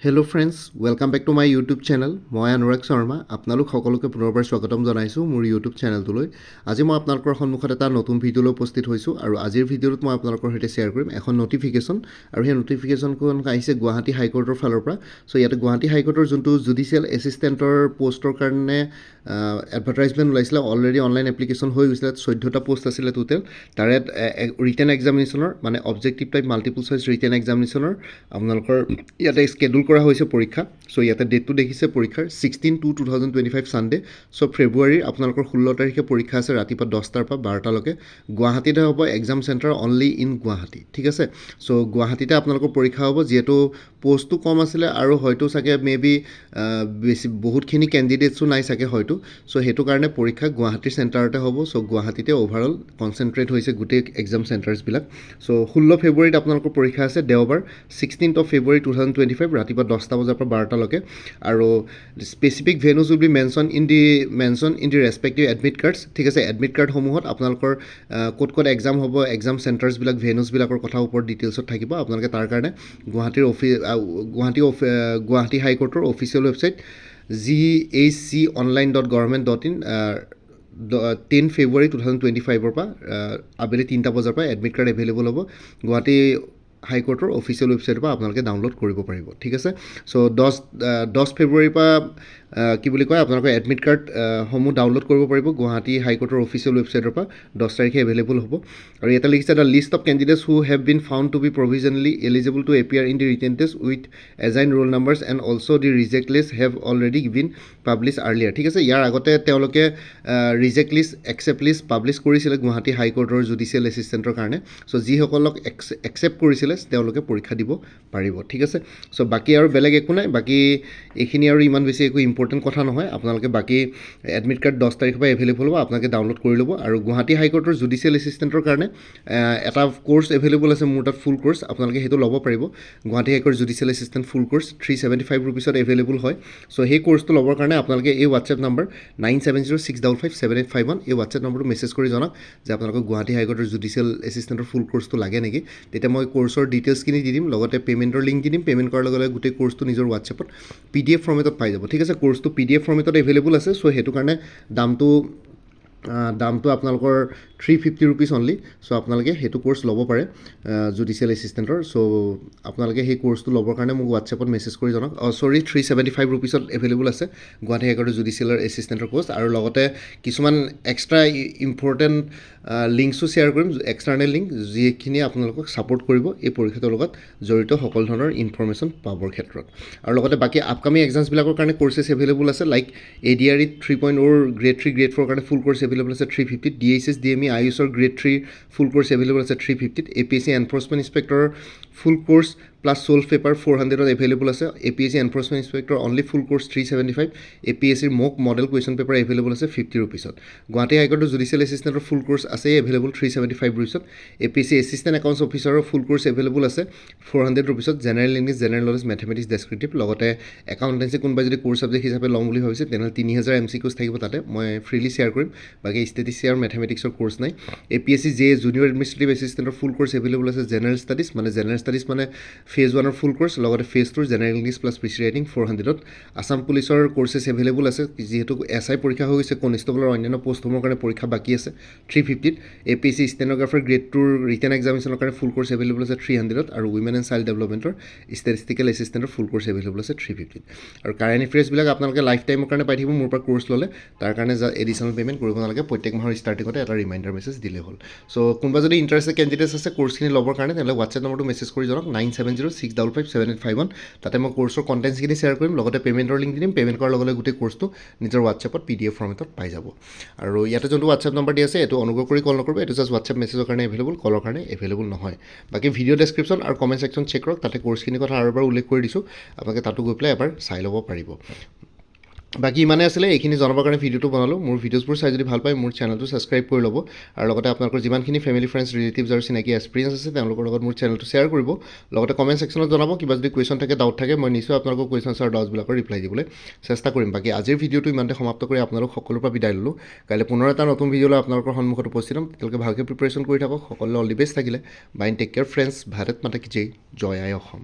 Hello' friends, welcome back to my YouTube channel. মই অনুৰাগ শৰ্মা। আপোনালোক সকলোকে পুনৰবাৰ স্বাগতম জনাইছোঁ মোৰ ইউটিউব চেনেলটোলৈ। আজি মই আপোনালোকৰ সন্মুখত এটা নতুন ভিডিঅ' লৈ উপস্থিত হৈছোঁ আৰু আজিৰ ভিডিঅ'টোত মই আপোনালোকৰ সৈতে শ্বেয়াৰ কৰিম এখন নটিফিকেশ্যন, আৰু সেই নটিফিকেশ্যনখন আহিছে গুৱাহাটী হাইকোৰ্টৰ ফালৰ পৰা। চ' ইয়াতে গুৱাহাটী হাইকোৰ্টৰ যোনটো জুডিচিয়েল এছিষ্টেণ্টৰ পষ্টৰ কাৰণে এডভাৰটাইজমেণ্ট ওলাইছিলে, অলৰেডি অনলাইন এপ্লিকেশ্যন হৈ গৈছিলে। 14টা পষ্ট আছিলে টোটেল। তাৰে ৰিটেন এক্সামিনেশ্যনৰ মানে objective type multiple choice written এক্সামিনেশ্যনৰ আপোনালোকৰ ইয়াতে স্কেডুল কৰা হৈছে পৰীক্ষা। চ' ইয়াতে ডেটটো দেখিছে পৰীক্ষাৰ 16/2/2025 ছানডে। চ' ফেব্ৰুৱাৰীৰ আপোনালোকৰ 16 তাৰিখে পৰীক্ষা আছে ৰাতিপুৱা 10টাৰ পৰা 12টালৈকে। গুৱাহাটীতে হ'ব exam centre, only in Guwahati, ঠিক আছে। চ' গুৱাহাটীতে আপোনালোকৰ পৰীক্ষা হ'ব। যিহেতু পষ্টটো কম আছিলে আৰু হয়তো চাগে মেবি বহুতখিনি কেণ্ডিডেটছো নাই চাগে হয়তো। চ' সেইটো কাৰণে পৰীক্ষা গুৱাহাটীৰ চেণ্টাৰতে হ'ব। চ' গুৱাহাটীতে অ'ভাৰঅল কনচেনট্ৰেট হৈছে গোটেই এক্সাম চেণ্টাৰ্ছবিলাক। চ' 16 ফেব্ৰুৱাৰীত আপোনালোকৰ পৰীক্ষা আছে, দেওবাৰ 16 ফেব্ৰুৱাৰী 2025 ৰাতিপুৱা 10টা বজাৰ পৰা 12টালৈকে। আৰু specific ভেনুজ will be mention in the respective admit cards, ঠিক আছে। এডমিট কাৰ্ডসমূহত আপোনালোকৰ ক'ত ক'ত এক্সাম হ'ব, এক্সাম চেণ্টাৰ্ছবিলাক, ভেনুজবিলাকৰ কথা ওপৰত ডিটেইলছত থাকিব। আপোনালোকে তাৰ কাৰণে গুৱাহাটী হাইকোৰ্টৰ অফিচিয়েল ৱেবছাইট ghconline.government.in 10 ফেব্ৰুৱাৰী 2025 পৰা আবেলি 3টা বজাৰ পৰা এডমিট কাৰ্ড এভেইলেবল হ'ব। গুৱাহাটী হাইকোৰ্টৰ অফিচিয়েল ৱেবছাইটৰ পৰা আপোনালোকে ডাউনলোড কৰিব পাৰিব, ঠিক আছে। চ' 10 ফেব্ৰুৱাৰীৰ পৰা আপোনালোকৰ এডমিট কাৰ্ডসমূহ ডাউনলোড কৰিব পাৰিব গুৱাহাটী হাইকোৰ্টৰ অফিচিয়েল ৱেবছাইটৰ পৰা। 10 তাৰিখে এভেইলেবল হ'ব। আৰু ইয়াতে লিখিছে the list of candidates who have been found to be provisionally eligible to appear in the written test with assign roll numbers and also' the reject list have already been publish earlier, ঠিক আছে। ইয়াৰ আগতে তেওঁলোকে reject list, accept list publish কৰিছিলে গুৱাহাটী হাইকোৰ্টৰ judicial এছিষ্টেণ্টৰ কাৰণে। চ' যিসকলক accept কৰিছিলে তেওঁলোকে পৰীক্ষা দিব পাৰিব, ঠিক আছে। চ' বাকী আৰু বেলেগ একো নাই। বাকী এইখিনি আৰু ইমান বেছি একো ইম্পৰ্টেণ্ট কথা নহয়। আপোনালোকে বাকী এডমিট কাৰ্ড 10 তাৰিখৰ পৰা এভেইলেবল হ'ব, আপোনালোকে ডাউনলোড কৰি ল'ব। আৰু গুৱাহাটী হাইকোৰ্টৰ জুডিচিয়েল এছিষ্টেণ্টৰ কাৰণে এটা কোৰ্চ এভেইলেবল আছে মোৰ তাত, ফুল কোৰ্চ। আপোনালোকে সেইটো ল'ব পাৰিব। গুৱাহাটী হাইকোৰ্ট জুডিচিয়েল এছিষ্টেণ্ট ফুল কোৰ্চ 375 ৰুপিছত এভেইলেবল হয়। চ' সেই কোৰ্চটো ল'বৰ কাৰণে আপোনালোকে এই হোৱাটছএপ নম্বৰ 9706557851 এই হোৱাটছএপ নম্বৰটো মেছেজ কৰি জনাওক যে আপোনালোকক গুৱাহাটী হাইকোৰ্টৰ জুডিচিয়েল এছিষ্টেণ্টৰ ফুল কোৰ্চটো লাগে নেকি। তেতিয়া মই কোৰ্চৰ ডিটেইলছখিনি দি দিম, লগতে পে'মেণ্টৰ লিংক দি দিম। পে'মেণ্ট কৰাৰ লগে লগে গোটেই কোৰ্চটো নিজৰ হোৱাটছএপত PDF ফৰ্মেটত পাই যাব, ঠিক আছে। কোৰ্চটো PDF ফৰ্মেটত এভেইলেবল আছে। চ' সেইটো কাৰণে দামটো আপোনালোকৰ 350 ৰুপিজ অনলি। চ' আপোনালোকে সেইটো কোৰ্চ ল'ব পাৰে জুডিচিয়েল এছিষ্টেণ্টৰ। চ' আপোনালোকে সেই কোৰ্চটো ল'বৰ কাৰণে মোক হোৱাটছএপত মেছেজ কৰি জনাওক। 375 ৰুপিছত এভেইলেবল আছে গুৱাহাটী হাইকোৰ্টৰ জুডিচিয়েল এছিষ্টেণ্টৰ কোৰ্চ। আৰু লগতে কিছুমান এক্সট্ৰা ইম্পৰ্টেণ্ট লিংকছো শ্বেয়াৰ কৰিম, এক্সটাৰ্নেল লিংক, যিখিনি আপোনালোকক ছাপোৰ্ট কৰিব এই পৰীক্ষাটোৰ লগত জড়িত সকলো ধৰণৰ ইনফৰ্মেশ্যন পাবৰ ক্ষেত্ৰত। আৰু লগতে বাকী আপকামিং এক্সামছবিলাকৰ কাৰণে কোৰ্চেছ এভেইলেবল আছে, লাইক ADRE 3.0 গ্ৰেড 3 গ্ৰেড 4 কাৰণে ফুল কোৰ্চ এভেইলেবল আছে 350, DHS DME IUSৰ গ্ৰেড 3 ফুল কোৰ্চ এভেইলেবল আছে 350, APSC এনফৰ্চমেণ্ট ইনস্পেক্টৰৰ full course plus solved paper 400ত এভেইলেবল আছে। APSC enforcement inspector only full course 375, APSCৰ mock model question paper available আছে 50 ৰুপিছত। গুৱাহাটী হাইকোৰ্টৰ জুডিচিয়েল এছিষ্টেণ্টৰ ফুল কোৰ্চ আছে এভেইলেবল 375 ৰুপিছত। APSC assistant accounts অফিচাৰৰ full course available আছে 400 ৰুপিছত। General English, general knowledge, mathematics, descriptive, লগতে একাউণ্টেঞ্চি কোনোবাই যদি কোৰ্চ ছাবজেক্ট হিচাপে ল'ম বুলি ভাবিছে তেনেহ'লে 3000 MCQs থাকিব তাতে, মই ফ্ৰীলি শ্বেয়াৰ কৰিম। বাকী ষ্টেটিষ্টিক্স আৰু মেথমেটিক্সৰ কোৰ্চ নাই। APSC JA জুনিয়ৰ এডমিনিষ্ট্ৰেটিভ এছিষ্টেণ্টৰ ফুল কোৰ্চ এভেইলেবল আছে। জেনেৰেল ষ্টাডিজ মানে ফেজ 1ৰ ফুল কোৰ্চ, লগতে ফেজ 2ৰ general English plus PC writing 400ত। আছাম পুলিচৰ কোৰ্চেছ এভেইলেবল আছে। যিহেতু SI পৰীক্ষা হৈ গৈছে, কনষ্টেবলৰ অন্যান্য পষ্টসমূহৰ কাৰণে পৰীক্ষা বাকী আছে 350ত। APSC ষ্টেন'গ্ৰাফাৰ গ্ৰেড 2ৰ ৰিটেন এক্সামিনেশ্যনৰ কাৰণে ফুল কোৰ্চ এভেইলেবল আছে 300ত। আৰু উইমেন এণ্ড চাইল্ড ডেভেলপমেণ্টৰ ষ্টেটিষ্টিকেল এছিষ্টেণ্টৰ ফুল কোৰ্চ এভেইলেবল আছে 350ত। আৰু কাৰেণ্ট এফেয়াৰ্ছবিলাক আপোনালোকে লাইফ টাইমৰ কাৰণে পাই থাকিব মোৰ পৰা কোৰ্চ ল'লে। তাৰ কাৰণে এডিশ্যনেল পে'মেণ্ট কৰিব নালাগে, প্ৰত্যেক মাহৰ ষ্টাৰ্টিঙতে এটা ৰিমাইণ্ডাৰ মেছেজ দিলে হ'ল। চ' কোনোবা যদি ইণ্টাৰেষ্টেড কেণ্ডিডেটছ আছে কোৰ্চখিনি ল'বৰ কাৰণে তেনেহ'লে হোৱাটছএপ নম্বৰটো মেছেজ কৰি জনাওক 9706557851। তাতে মই কোৰ্চৰ কণ্টেণ্টছখিনি শ্বেয়াৰ কৰিম, লগতে পে'মেণ্টৰ লিংক দি দিম। পে'মেণ্ট কৰাৰ লগে লগে গোটেই কোৰ্চটো নিজৰ হোৱাটছএপত PDF ফৰ্মেটত পাই যাব। আৰু ইয়াতে যোনটো হোৱাটছএপ নম্বৰ দি আছে এইটো অনুগ্ৰহ কৰি কল নকৰিব, এইটো জাষ্ট হোৱাটছএপ মেছেজৰ কাৰণে এভেইলেবল, কলৰ কাৰণে এভেইলেবল নহয়। বাকী ভিডিঅ' ডেছক্ৰিপশ্যন আৰু কমেণ্ট ছেকশ্যন চেক কৰক, তাতে কোৰ্চখিনিৰ কথা আৰু এবাৰ উল্লেখ কৰি দিছোঁ, আপোনালোকে তাতো গৈ পেলাই এবাৰ চাই ল'ব পাৰিব। বাকী ইমানে আছিলে, এইখিনি জনাবৰ কাৰণে ভিডিঅ'টো বনালোঁ। মোৰ ভিডিঅ'ছবোৰ চাই যদি ভাল পায় মোৰ চেনেলটো ছাবস্ক্ৰাইব কৰি ল'ব। আৰু লগতে আপোনালোকৰ যিমানখিনি ফেমিলি, ফ্ৰেণ্ডছ, ৰিলেটিভছ আৰু চিনাকি এক্সপিৰিয়েঞ্চ আছে তেওঁলোকৰ লগত মোৰ চেনেলটো শ্বেয়াৰ কৰিব। লগতে কমেণ্ট ছেকশ্যনত জনাব, কিবা যদি কুৱেশ্যন থাকে, ডাউট থাকে, মই নিশ্চয় আপোনালোকৰ কুৱেশ্যনছ আৰু ডাউটছবিলাকৰ ৰিপ্লাই দিবলৈ চেষ্টা কৰিম। বাকী আজিৰ ভিডিঅ'টো ইমানতে সমাপ্ত কৰি আপোনালোক সকলোৰ পৰা বিদায় ল'লোঁ। কাইলৈ পুনৰ এটা নতুন ভিডিঅ' লৈ আপোনালোকৰ সন্মুখত উপস্থিত হ'ম। তেতিয়ালৈকে ভালকৈ প্ৰিপেৰেশ্যন কৰি থাকক। সকলোলৈ অল দি বেষ্ট থাকিলে। বাই, টেক কেয়াৰ ফ্ৰেণ্ডছ। ভাৰত মাতা কি জয়, জয় আই অসম।